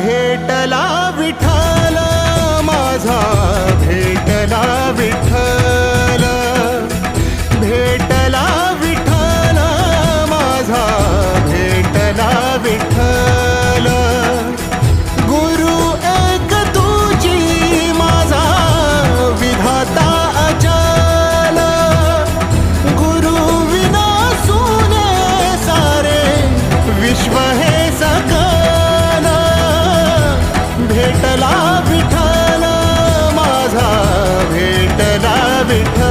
भेटला विठ्ठल माझा, भेटला विठ्ठल, भेटला विठ्ठल माझा, भेटला विठ्ठल. गुरु एक तुझी माझा विधाता अचल, गुरु विना सुने सारे विश्व हे सकल. भेटला विठ्ठल माझा, भेटला विठ्ठल.